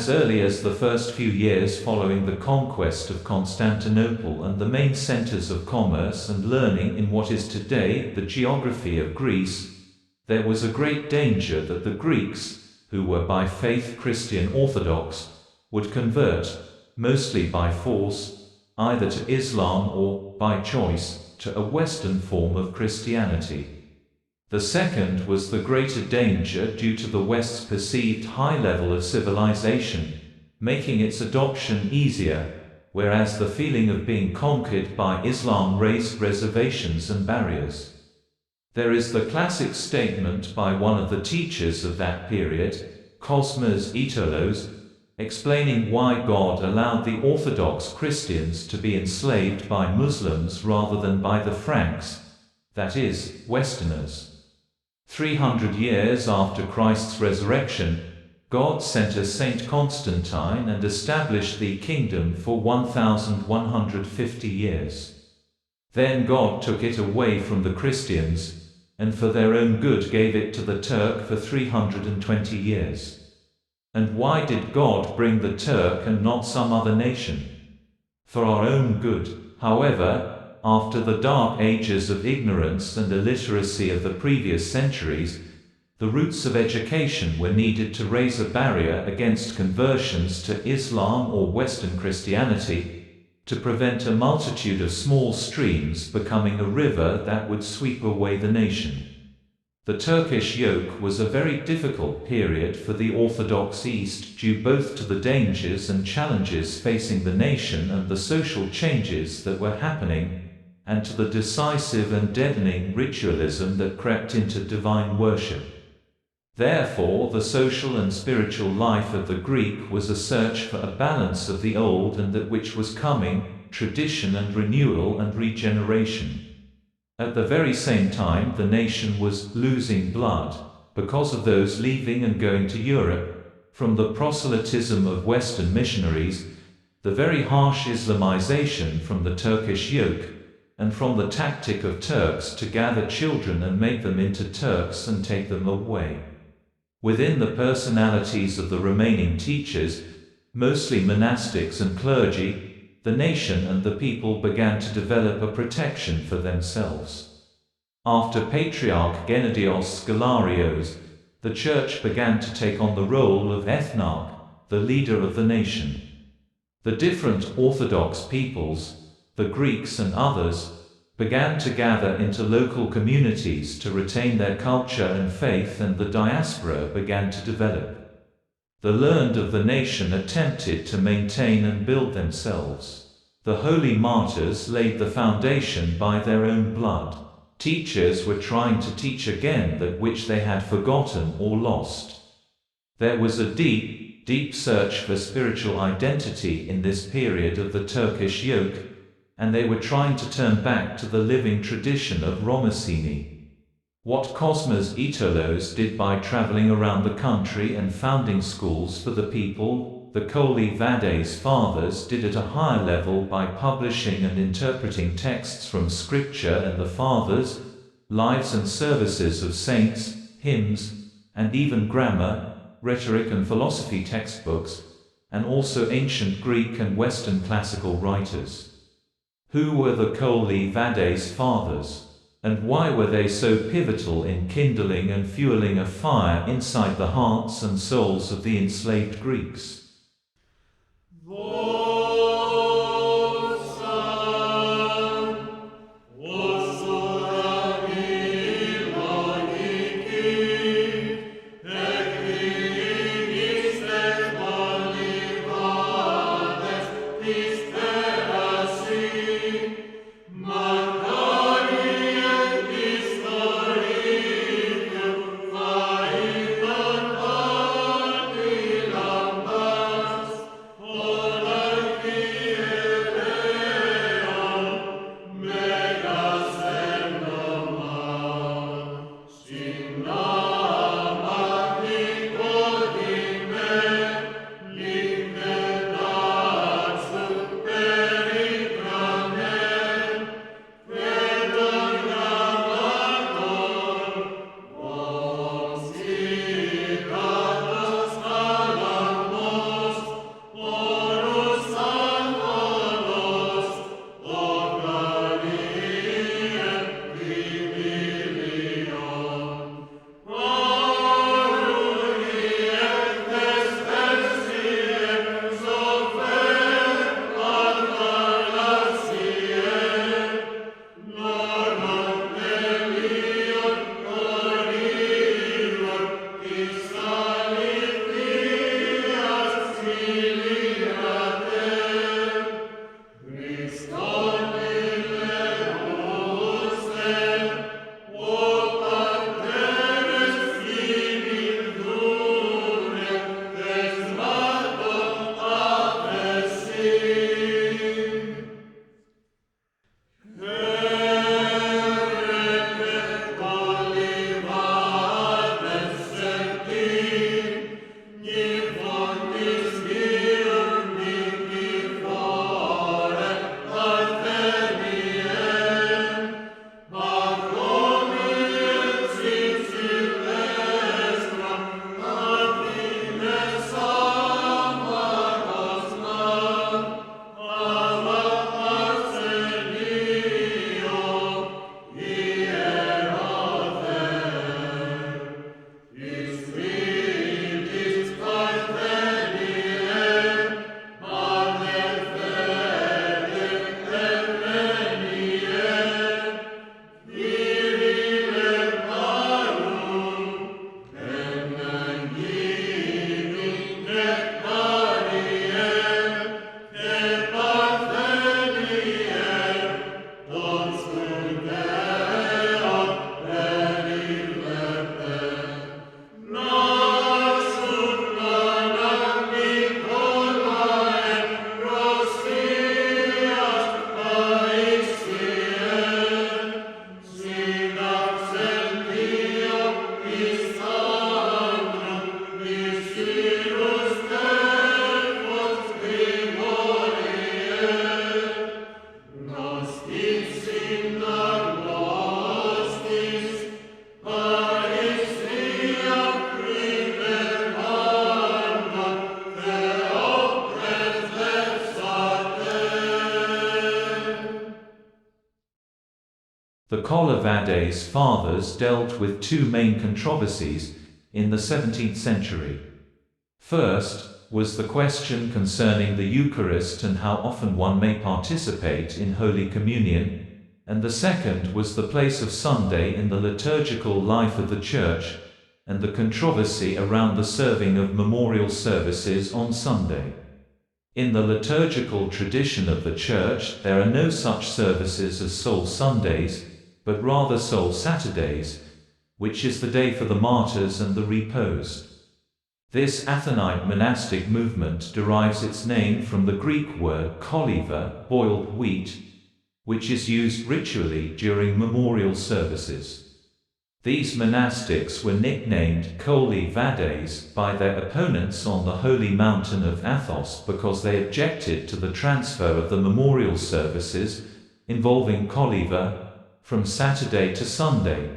As early as the first few years following the conquest of Constantinople and the main centers of commerce and learning in what is today the geography of Greece, there was a great danger that the Greeks, who were by faith Christian Orthodox, would convert, mostly by force, either to Islam or, by choice, to a Western form of Christianity. The second was the greater danger due to the West's perceived high level of civilization, making its adoption easier, whereas the feeling of being conquered by Islam raised reservations and barriers. There is the classic statement by one of the teachers of that period, Cosmas Itolos, explaining why God allowed the Orthodox Christians to be enslaved by Muslims rather than by the Franks, that is, Westerners. 300 years after Christ's resurrection, God sent a Saint Constantine and established the kingdom for 1150 years. Then God took it away from the Christians, and for their own good gave it to the Turk for 320 years. And why did God bring the Turk and not some other nation? For our own good. However, after the dark ages of ignorance and illiteracy of the previous centuries, the roots of education were needed to raise a barrier against conversions to Islam or Western Christianity, to prevent a multitude of small streams becoming a river that would sweep away the nation. The Turkish yoke was a very difficult period for the Orthodox East due both to the dangers and challenges facing the nation and the social changes that were happening, and to the decisive and deadening ritualism that crept into divine worship. Therefore, the social and spiritual life of the Greek was a search for a balance of the old and that which was coming, tradition and renewal and regeneration. At the very same time, the nation was losing blood, because of those leaving and going to Europe, from the proselytism of Western missionaries, the very harsh Islamization from the Turkish yoke, and from the tactic of Turks to gather children and make them into Turks and take them away. Within the personalities of the remaining teachers, mostly monastics and clergy, the nation and the people began to develop a protection for themselves. After Patriarch Genadios Scholarios, the Church began to take on the role of ethnarch, the leader of the nation. The different Orthodox peoples, the Greeks and others, began to gather into local communities to retain their culture and faith, and the diaspora began to develop. The learned of the nation attempted to maintain and build themselves. The holy martyrs laid the foundation by their own blood. Teachers were trying to teach again that which they had forgotten or lost. There was a deep search for spiritual identity in this period of the Turkish yoke, and they were trying to turn back to the living tradition of Romacini. What Cosmas Itolos did by traveling around the country and founding schools for the people, the Kollyvades fathers did at a higher level by publishing and interpreting texts from scripture and the fathers, lives and services of saints, hymns, and even grammar, rhetoric and philosophy textbooks, and also ancient Greek and Western classical writers. Who were the Kollyvades fathers? And why were they so pivotal in kindling and fueling a fire inside the hearts and souls of the enslaved Greeks? The Kollyvades fathers dealt with two main controversies in the 17th century. First was the question concerning the Eucharist and how often one may participate in Holy Communion, and the second was the place of Sunday in the liturgical life of the Church, and the controversy around the serving of memorial services on Sunday. In the liturgical tradition of the Church, there are no such services as Soul Sundays, but rather Soul Saturdays, which is the day for the martyrs and the repose. This Athonite monastic movement derives its name from the Greek word kollyva, boiled wheat, which is used ritually during memorial services. These monastics were nicknamed Kollyvades by their opponents on the holy mountain of Athos because they objected to the transfer of the memorial services, involving Kollyva, from Saturday to Sunday,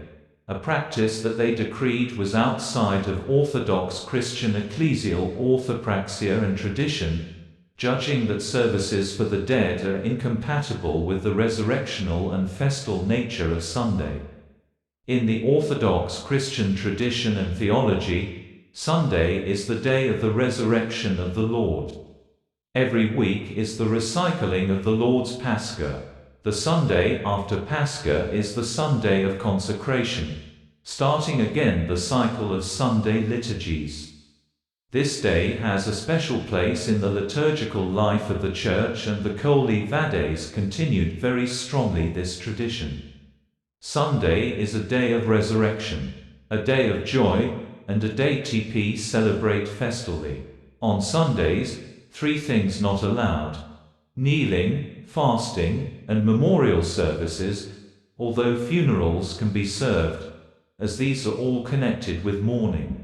a practice that they decreed was outside of Orthodox Christian ecclesial orthopraxia and tradition, judging that services for the dead are incompatible with the resurrectional and festal nature of Sunday. In the Orthodox Christian tradition and theology, Sunday is the day of the resurrection of the Lord. Every week is the recycling of the Lord's Pascha. The Sunday after Pascha is the Sunday of consecration, starting again the cycle of Sunday liturgies. This day has a special place in the liturgical life of the Church, and the Kollyvades continued very strongly this tradition. Sunday is a day of resurrection, a day of joy, and a day to celebrate festily. On Sundays, 3 things not allowed: kneeling, fasting, and memorial services, although funerals can be served, as these are all connected with mourning.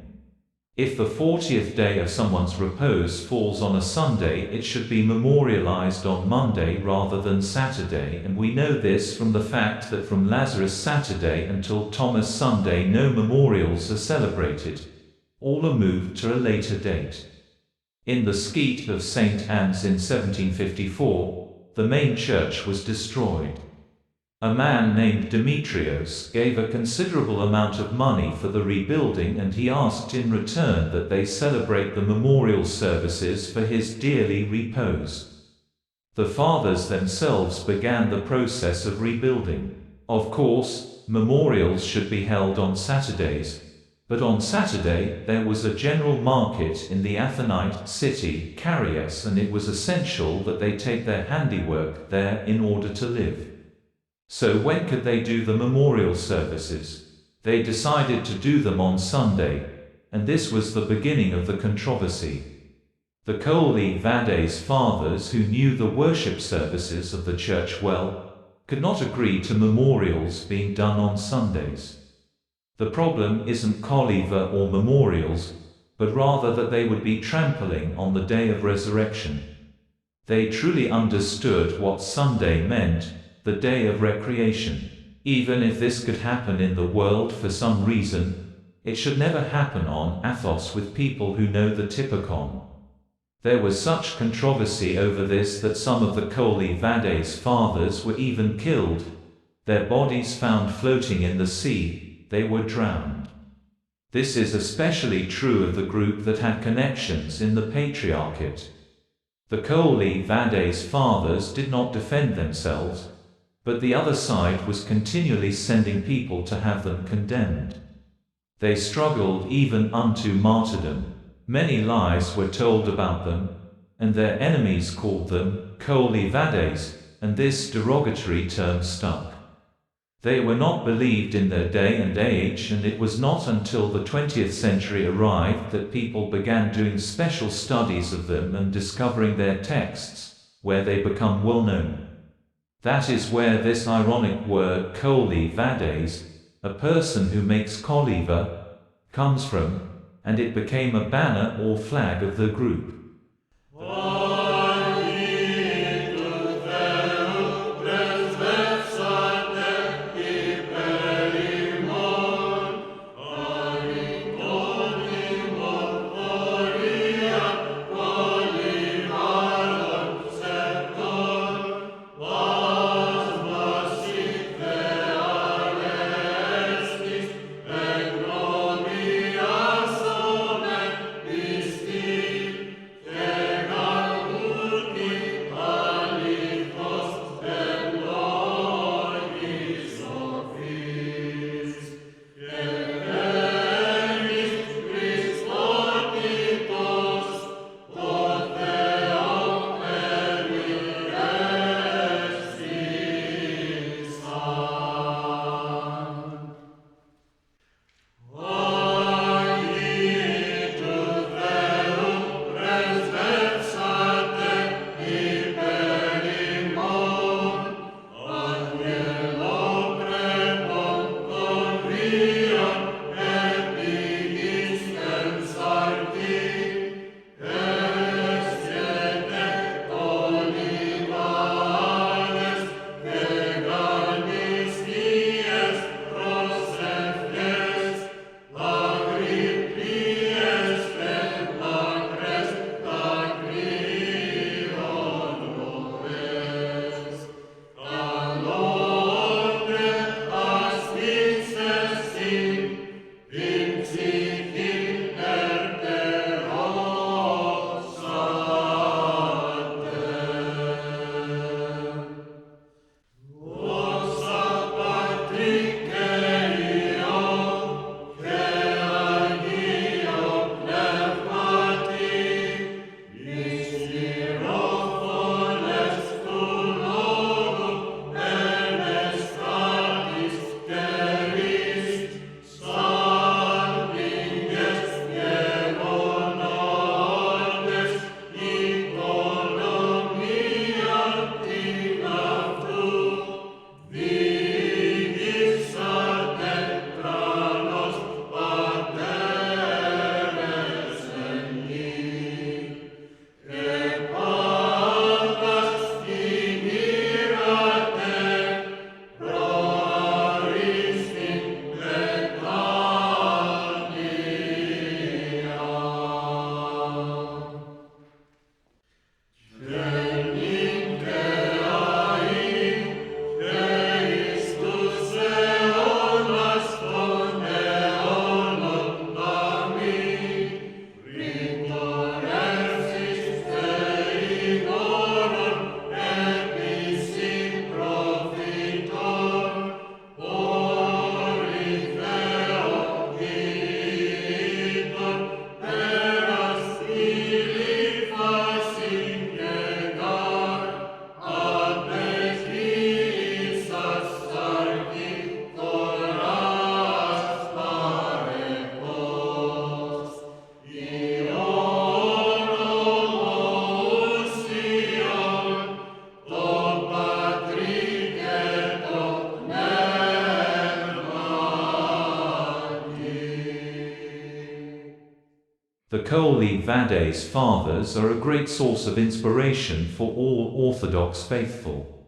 If the 40th day of someone's repose falls on a Sunday, it should be memorialized on Monday rather than Saturday, and we know this from the fact that from Lazarus Saturday until Thomas Sunday no memorials are celebrated. All are moved to a later date. In the Skeet of St. Anne's in 1754, the main church was destroyed. A man named Demetrios gave a considerable amount of money for the rebuilding, and he asked in return that they celebrate the memorial services for his dearly repose. The fathers themselves began the process of rebuilding. Of course, memorials should be held on Saturdays, but on Saturday there was a general market in the Athenite city, Trieste, and it was essential that they take their handiwork there in order to live. So when could they do the memorial services? They decided to do them on Sunday, and this was the beginning of the controversy. The Kollyvades fathers, who knew the worship services of the church well, could not agree to memorials being done on Sundays. The problem isn't Kollyva or memorials, but rather that they would be trampling on the day of resurrection. They truly understood what Sunday meant, the day of recreation. Even if this could happen in the world for some reason, it should never happen on Athos with people who know the Typicon. There was such controversy over this that some of the Kollyvades fathers were even killed. Their bodies found floating in the sea, they were drowned. This is especially true of the group that had connections in the Patriarchate. The Kollyvades fathers did not defend themselves, but the other side was continually sending people to have them condemned. They struggled even unto martyrdom. Many lies were told about them, and their enemies called them Kollyvades, and this derogatory term stuck. They were not believed in their day and age, and it was not until the 20th century arrived that people began doing special studies of them and discovering their texts, where they become well known. That is where this ironic word Kollyvades, a person who makes kollyva, comes from, and it became a banner or flag of the group. Kollyvades fathers are a great source of inspiration for all Orthodox faithful.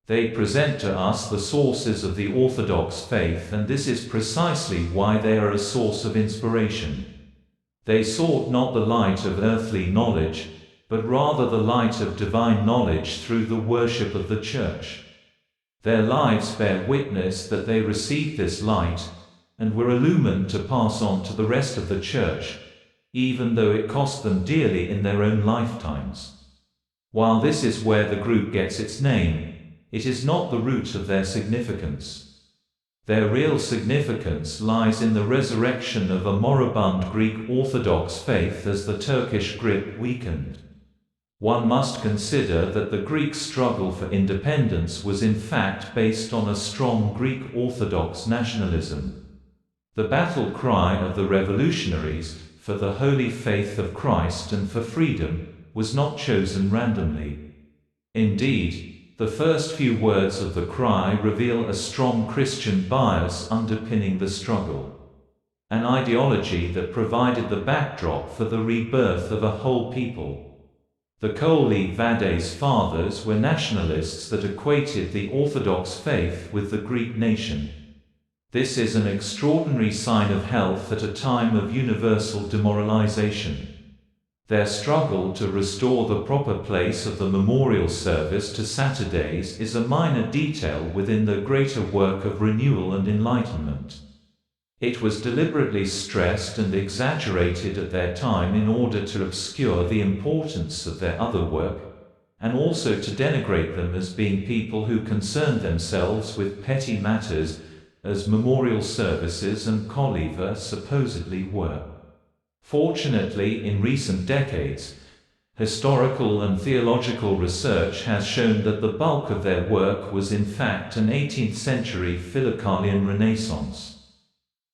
They present to us the sources of the Orthodox faith, and this is precisely why they are a source of inspiration. They sought not the light of earthly knowledge, but rather the light of divine knowledge through the worship of the Church. Their lives bear witness that they received this light, and were illumined to pass on to the rest of the Church, even though it cost them dearly in their own lifetimes. While this is where the group gets its name, it is not the root of their significance. Their real significance lies in the resurrection of a moribund Greek Orthodox faith as the Turkish grip weakened. One must consider that the Greek struggle for independence was in fact based on a strong Greek Orthodox nationalism. The battle cry of the revolutionaries, for the holy faith of Christ and for freedom, was not chosen randomly. Indeed, the first few words of the cry reveal a strong Christian bias underpinning the struggle, an ideology that provided the backdrop for the rebirth of a whole people. The Kollyvades fathers were nationalists that equated the Orthodox faith with the Greek nation. This is an extraordinary sign of health at a time of universal demoralization. Their struggle to restore the proper place of the memorial service to Saturdays is a minor detail within the greater work of renewal and enlightenment. It was deliberately stressed and exaggerated at their time in order to obscure the importance of their other work, and also to denigrate them as being people who concerned themselves with petty matters, as memorial services and Kollyva supposedly were. Fortunately, in recent decades, historical and theological research has shown that the bulk of their work was in fact an 18th century Philocalian Renaissance.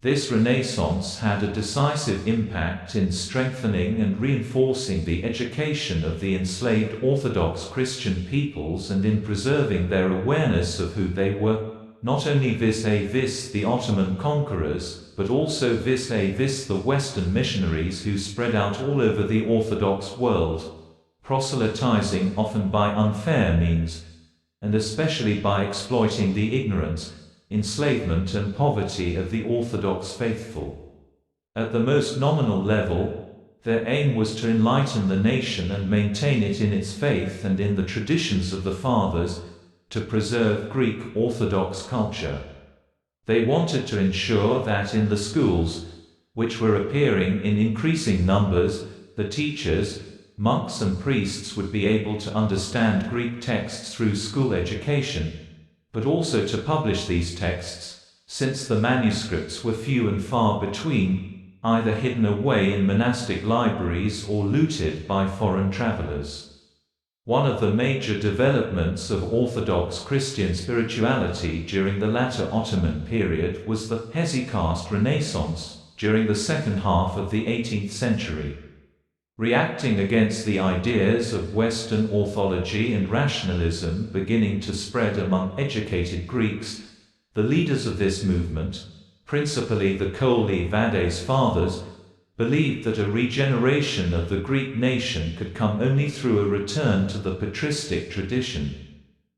This Renaissance had a decisive impact in strengthening and reinforcing the education of the enslaved Orthodox Christian peoples and in preserving their awareness of who they were, not only vis-a-vis the Ottoman conquerors, but also vis-a-vis the Western missionaries who spread out all over the Orthodox world, proselytizing often by unfair means, and especially by exploiting the ignorance, enslavement and poverty of the Orthodox faithful. At the most nominal level, their aim was to enlighten the nation and maintain it in its faith and in the traditions of the fathers, to preserve Greek Orthodox culture. They wanted to ensure that in the schools, which were appearing in increasing numbers, the teachers, monks and priests would be able to understand Greek texts through school education, but also to publish these texts, since the manuscripts were few and far between, either hidden away in monastic libraries or looted by foreign travelers. One of the major developments of Orthodox Christian spirituality during the latter Ottoman period was the Hesychast Renaissance during the second half of the 18th century. Reacting against the ideas of Western orthology and rationalism beginning to spread among educated Greeks, the leaders of this movement, principally the Kollyvades fathers, believed that a regeneration of the Greek nation could come only through a return to the patristic tradition.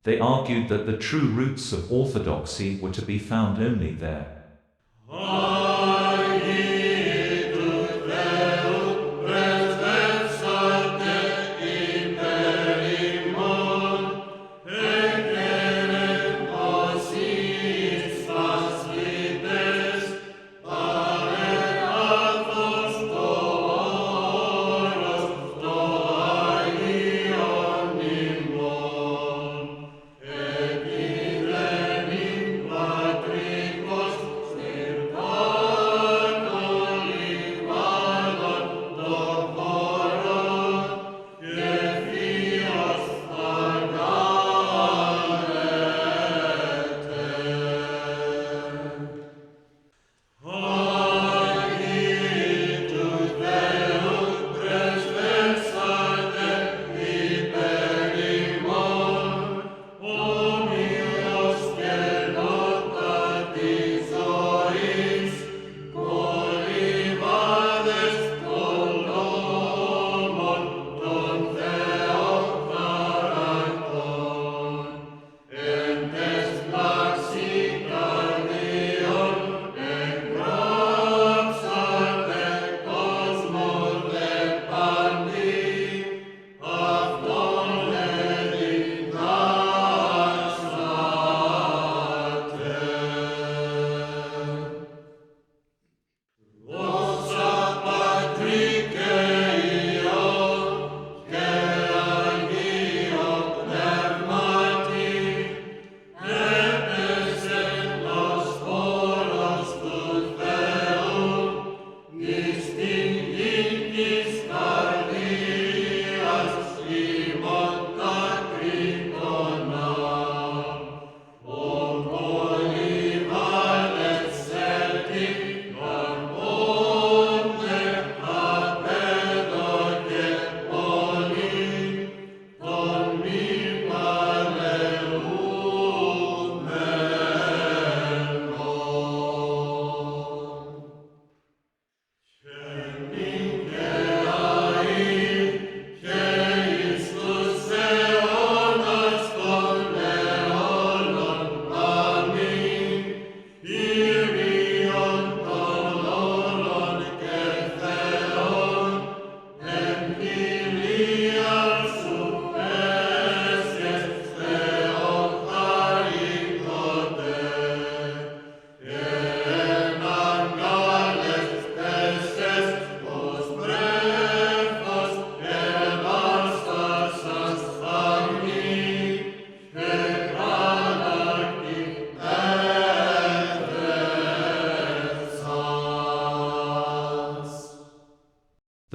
They argued that the true roots of orthodoxy were to be found only there.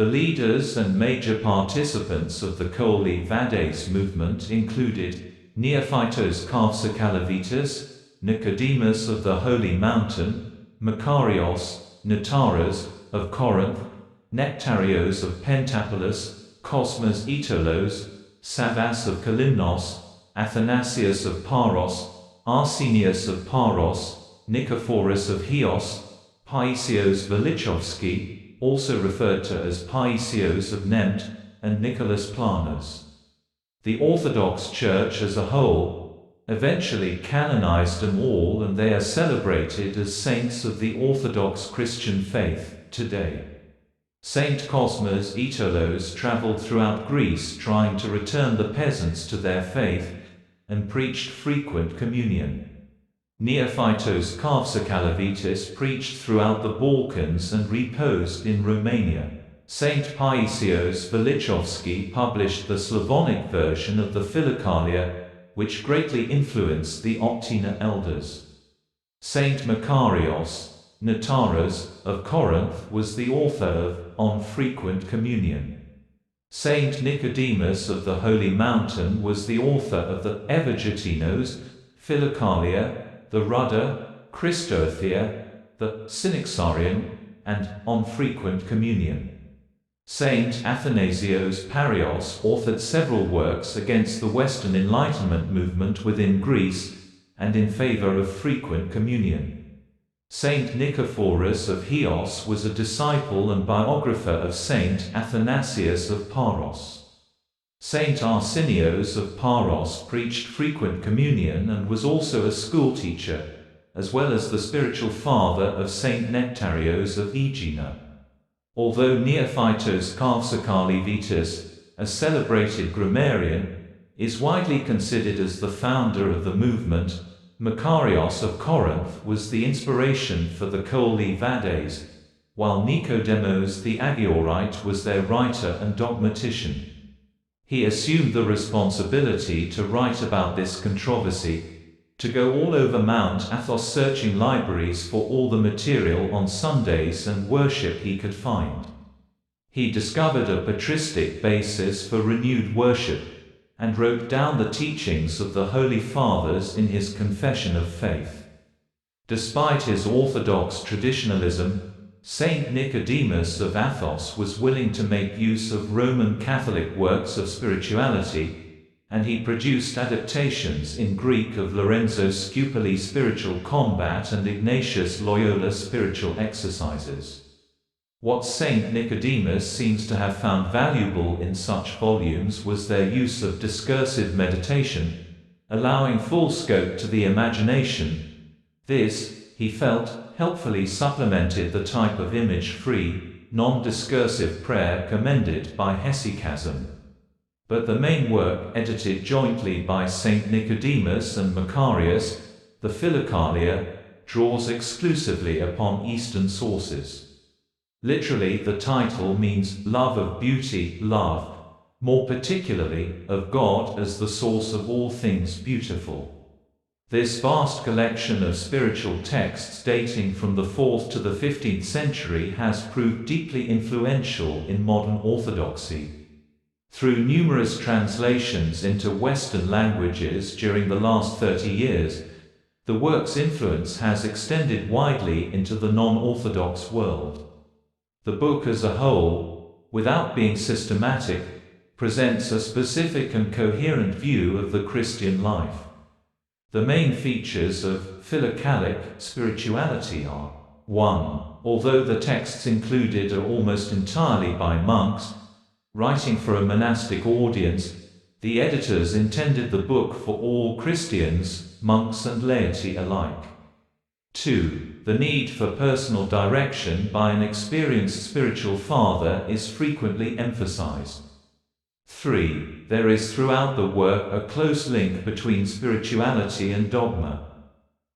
The leaders and major participants of the Kollyvades movement included Neophytos Kalvitis, Nicodemus of the Holy Mountain, Makarios, Nataras of Corinth, Nectarios of Pentapolis, Cosmas Itolos, Savas of Kalymnos, Athanasius of Paros, Arsenius of Paros, Nicephorus of Chios, Paisios Velichovsky, also referred to as Paisios of Nemt, and Nicholas Planas. The Orthodox Church as a whole eventually canonized them all, and they are celebrated as saints of the Orthodox Christian faith today. Saint Cosmas Itolos traveled throughout Greece trying to return the peasants to their faith and preached frequent communion. Neophytos Kalvitis preached throughout the Balkans and reposed in Romania. Saint Paisios Velichovsky published the Slavonic version of the Philokalia, which greatly influenced the Optina elders. Saint Makarios, Nataras, of Corinth was the author of On Frequent Communion. Saint Nicodemus of the Holy Mountain was the author of the Evagetinos, Philokalia, the Rudder, Christothea, the Synaxarion, and On Frequent Communion. Saint Athanasios Parios authored several works against the Western Enlightenment movement within Greece and in favor of frequent communion. Saint Nicephorus of Chios was a disciple and biographer of Saint Athanasius of Paros. Saint Arsenios of Paros preached frequent communion and was also a schoolteacher, as well as the spiritual father of Saint Nectarios of Aegina. Although Neophytos Kalvitis, a celebrated grammarian, is widely considered as the founder of the movement, Makarios of Corinth was the inspiration for the Kollyvades, while Nicodemus the Agiorite was their writer and dogmatician. He assumed the responsibility to write about this controversy, to go all over Mount Athos searching libraries for all the material on Sundays and worship he could find. He discovered a patristic basis for renewed worship, and wrote down the teachings of the Holy Fathers in his Confession of Faith. Despite his orthodox traditionalism, Saint Nicodemus of Athos was willing to make use of Roman Catholic works of spirituality, and he produced adaptations in Greek of Lorenzo Scupoli's Spiritual Combat and Ignatius Loyola's Spiritual Exercises. What Saint Nicodemus seems to have found valuable in such volumes was their use of discursive meditation, allowing full scope to the imagination. This, he felt, helpfully supplemented the type of image-free, non-discursive prayer commended by hesychasm. But the main work, edited jointly by Saint Nicodemus and Makarios, the Philokalia, draws exclusively upon Eastern sources. Literally, the title means love of beauty, love, more particularly, of God as the source of all things beautiful. This vast collection of spiritual texts dating from the 4th to the 15th century has proved deeply influential in modern orthodoxy. Through numerous translations into Western languages during the last 30 years, the work's influence has extended widely into the non-orthodox world. The book as a whole, without being systematic, presents a specific and coherent view of the Christian life. The main features of Philocalic spirituality are: 1. Although the texts included are almost entirely by monks, writing for a monastic audience, the editors intended the book for all Christians, monks and laity alike. 2. The need for personal direction by an experienced spiritual father is frequently emphasized. 3. There is throughout the work a close link between spirituality and dogma.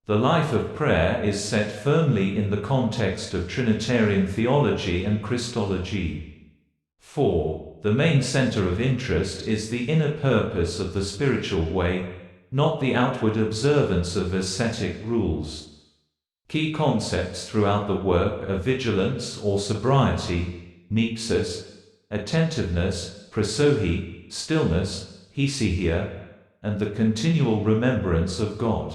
The life of prayer is set firmly in the context of Trinitarian theology and Christology. 4. The main center of interest is the inner purpose of the spiritual way, not the outward observance of ascetic rules. Key concepts throughout the work are vigilance or sobriety, nepsis, attentiveness, prosohi, stillness, hesychia, and the continual remembrance of God.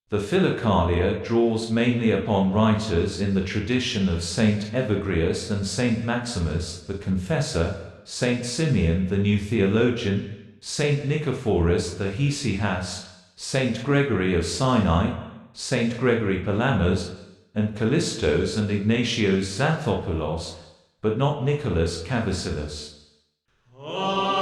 The Philokalia draws mainly upon writers in the tradition of Saint Evagrius and Saint Maximus the Confessor, Saint Simeon the New Theologian, Saint Nicephorus the Hesychast, Saint Gregory of Sinai, Saint Gregory Palamas, and Callistos and Ignatios Xanthopoulos, but not Nicholas Cavacillus. Oh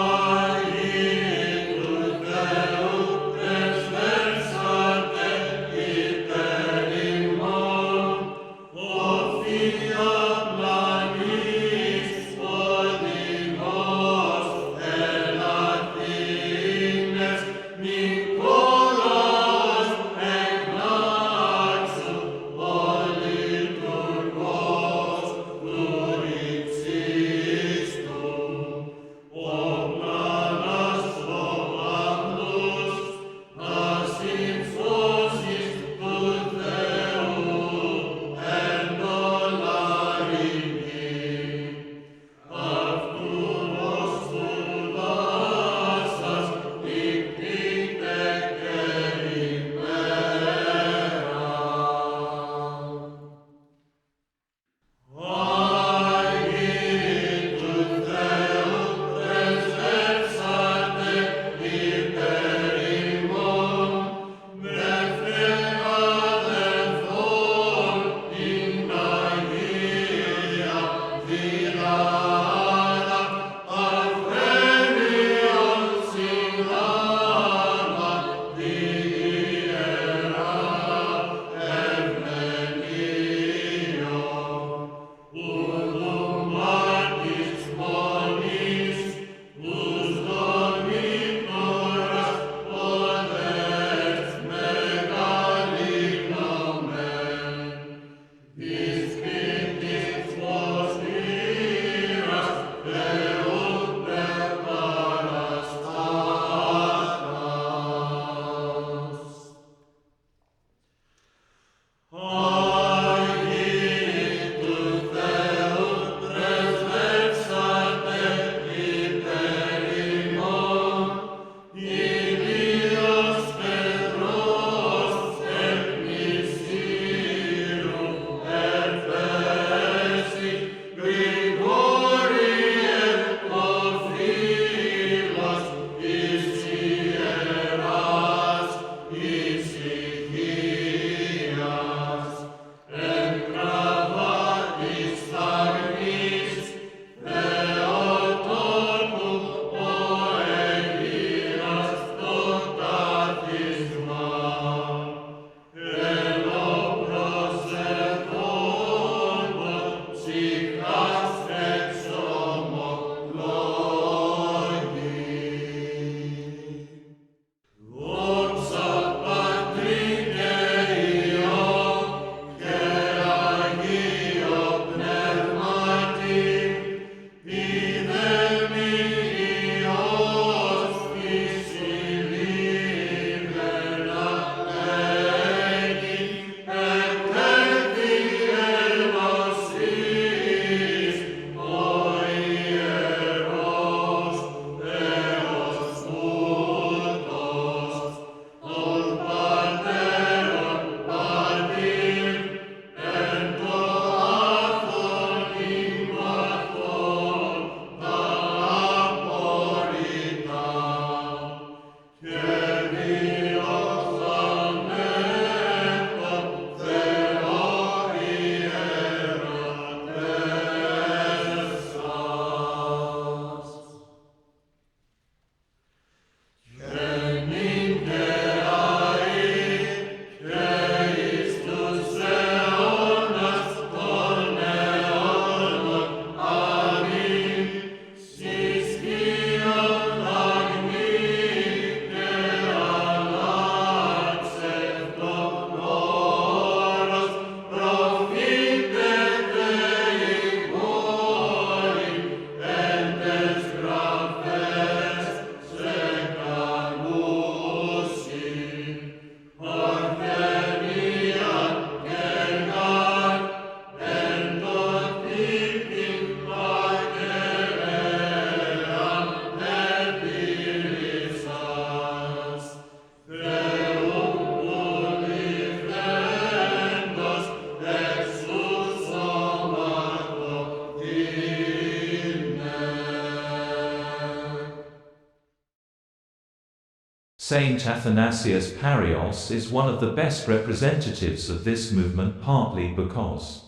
Saint Athanasius Parios is one of the best representatives of this movement, partly because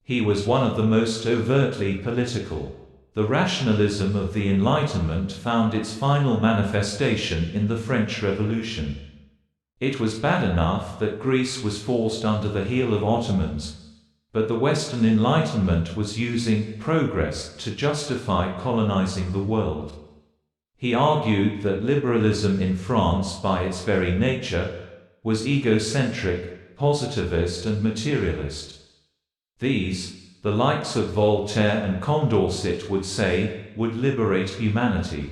he was one of the most overtly political. The rationalism of the Enlightenment found its final manifestation in the French Revolution. It was bad enough that Greece was forced under the heel of Ottomans, but the Western Enlightenment was using progress to justify colonizing the world. He argued that liberalism in France, by its very nature, was egocentric, positivist and materialist. These, the likes of Voltaire and Condorcet would say, would liberate humanity.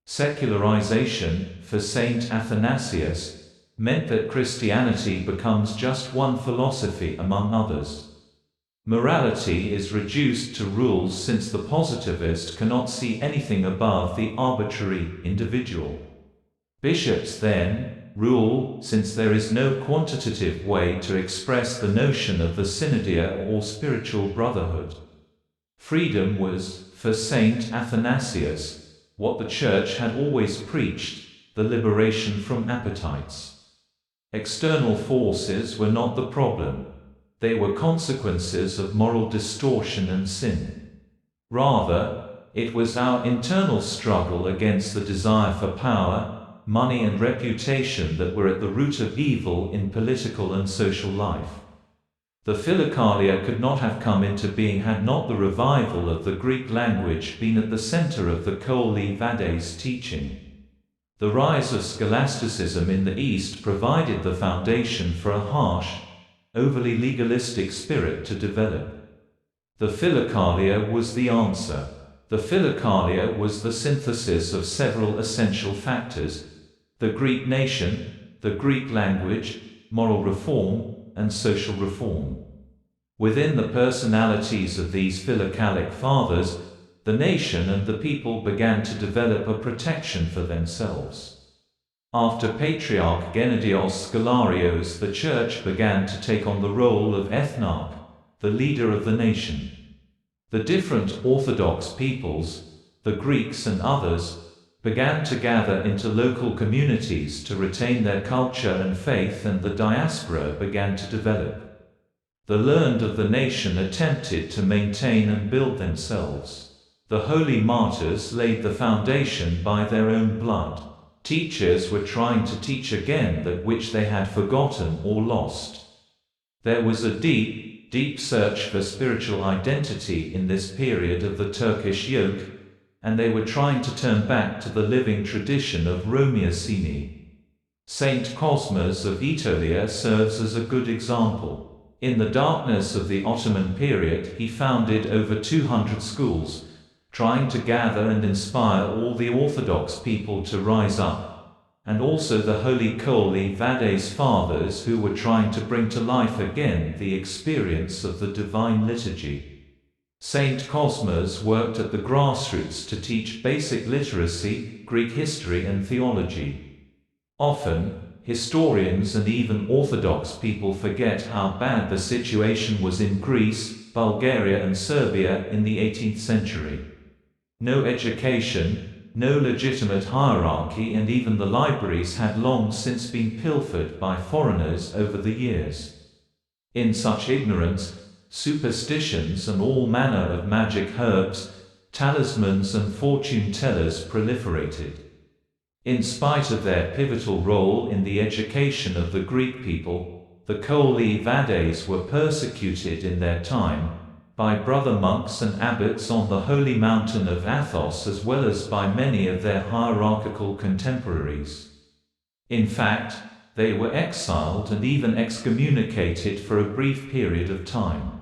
Secularization, for Saint Athanasius, meant that Christianity becomes just one philosophy among others. Morality is reduced to rules since the positivist cannot see anything above the arbitrary individual. Bishops then rule since there is no quantitative way to express the notion of the synodia or spiritual brotherhood. Freedom was, for Saint Athanasius, what the Church had always preached, the liberation from appetites. External forces were not the problem. They were consequences of moral distortion and sin. Rather, it was our internal struggle against the desire for power, money and reputation that were at the root of evil in political and social life. The Philokalia could not have come into being had not the revival of the Greek language been at the center of the Kollyvades teaching. The rise of scholasticism in the East provided the foundation for a harsh, overly legalistic spirit to develop. The Philokalia was the answer. The Philokalia was the synthesis of several essential factors: the Greek nation, the Greek language, moral reform, and social reform. Within the personalities of these Philokalic fathers, the nation and the people began to develop a protection for themselves. After Patriarch Genadios Scholarios, the Church began to take on the role of ethnarch, the leader of the nation. The different Orthodox peoples, the Greeks and others, began to gather into local communities to retain their culture and faith, and the diaspora began to develop. The learned of the nation attempted to maintain and build themselves. The holy martyrs laid the foundation by their own blood. Teachers were trying to teach again that which they had forgotten or lost. There was a deep search for spiritual identity in this period of the Turkish yoke, and they were trying to turn back to the living tradition of Romiacini. Saint Cosmas of Aetolia serves as a good example. In the darkness of the Ottoman period, he founded over 200 schools, trying to gather and inspire all the Orthodox people to rise up, and also the holy Kollyvades fathers who were trying to bring to life again the experience of the divine liturgy. Saint Cosmas worked at the grassroots to teach basic literacy, Greek history and theology. Often, historians and even Orthodox people forget how bad the situation was in Greece, Bulgaria and Serbia in the 18th century. No education, no legitimate hierarchy, and even the libraries had long since been pilfered by foreigners over the years. In such ignorance, superstitions and all manner of magic herbs, talismans and fortune tellers proliferated. In spite of their pivotal role in the education of the Greek people, the Kollyvades were persecuted in their time by brother monks and abbots on the holy mountain of Athos, as well as by many of their hierarchical contemporaries. In fact, they were exiled and even excommunicated for a brief period of time.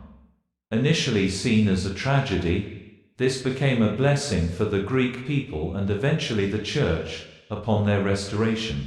Initially seen as a tragedy, this became a blessing for the Greek people and eventually the Church, upon their restoration.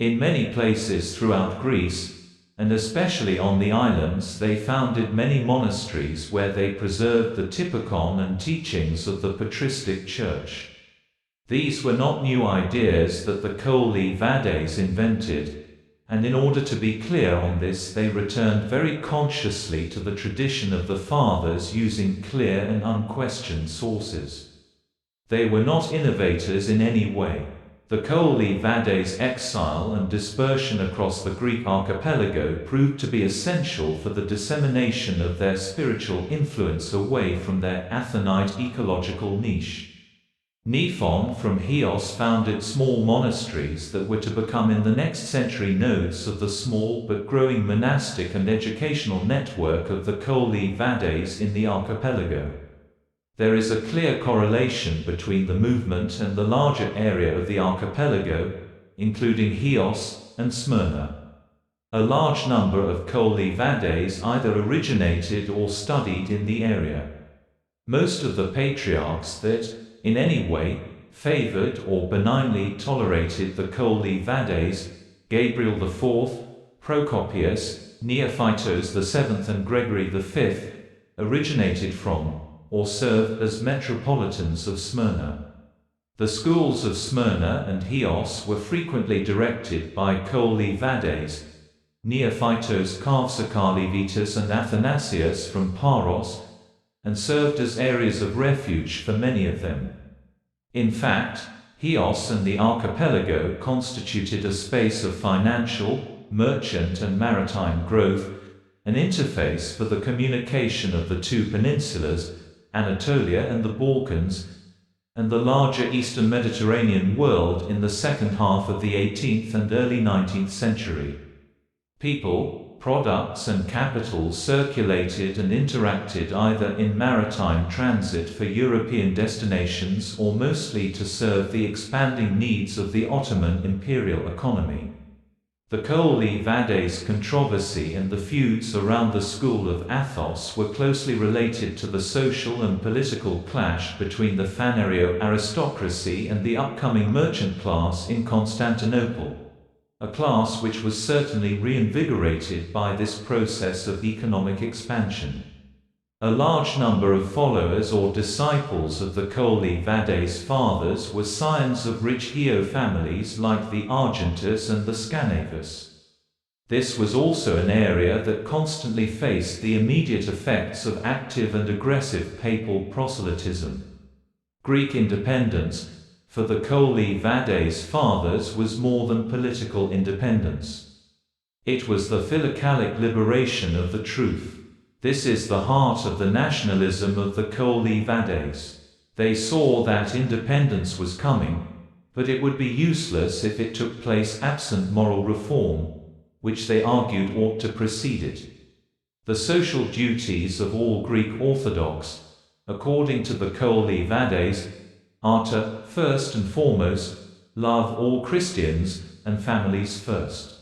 In many places throughout Greece, and especially on the islands, they founded many monasteries where they preserved the typikon and teachings of the patristic church. These were not new ideas that the Kollyvades invented, and in order to be clear on this, they returned very consciously to the tradition of the fathers using clear and unquestioned sources. They were not innovators in any way. The Kollyvades' exile and dispersion across the Greek archipelago proved to be essential for the dissemination of their spiritual influence away from their Athenite ecological niche. Nephon from Chios founded small monasteries that were to become in the next century nodes of the small but growing monastic and educational network of the Kollyvades in the archipelago. There is a clear correlation between the movement and the larger area of the archipelago, including Chios and Smyrna. A large number of Kollyvades either originated or studied in the area. Most of the patriarchs that, in any way, favored or benignly tolerated the Kollyvades, Gabriel IV, Procopius, Neophytos VII and Gregory V, originated from or served as metropolitans of Smyrna. The schools of Smyrna and Chios were frequently directed by Kollyvades, Neophytos Kavsakalivitas and Athanasius from Paros, and served as areas of refuge for many of them. In fact, Chios and the archipelago constituted a space of financial, merchant and maritime growth, an interface for the communication of the two peninsulas, Anatolia and the Balkans, and the larger Eastern Mediterranean world in the second half of the 18th and early 19th century. People, products and capital circulated and interacted either in maritime transit for European destinations or mostly to serve the expanding needs of the Ottoman imperial economy. The Kollyvades controversy and the feuds around the school of Athos were closely related to the social and political clash between the Phanerio aristocracy and the upcoming merchant class in Constantinople, a class which was certainly reinvigorated by this process of economic expansion. A large number of followers or disciples of the Kollyvades fathers were scions of rich Heo families like the Argentus and the Scanavus. This was also an area that constantly faced the immediate effects of active and aggressive papal proselytism. Greek independence, for the Kollyvades fathers, was more than political independence. It was the philocalic liberation of the truth. This is the heart of the nationalism of the Kollyvades. They saw that independence was coming, but it would be useless if it took place absent moral reform, which they argued ought to precede it. The social duties of all Greek Orthodox, according to the Kollyvades, are to, first and foremost, love all Christians and families first.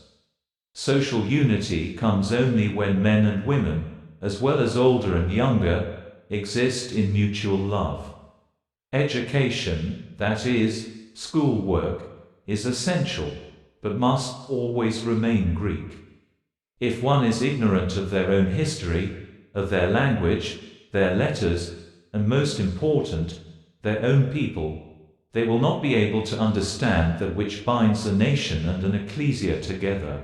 Social unity comes only when men and women, as well as older and younger, exist in mutual love. Education, that is, schoolwork, is essential, but must always remain Greek. If one is ignorant of their own history, of their language, their letters, and most important, their own people, they will not be able to understand that which binds a nation and an ecclesia together.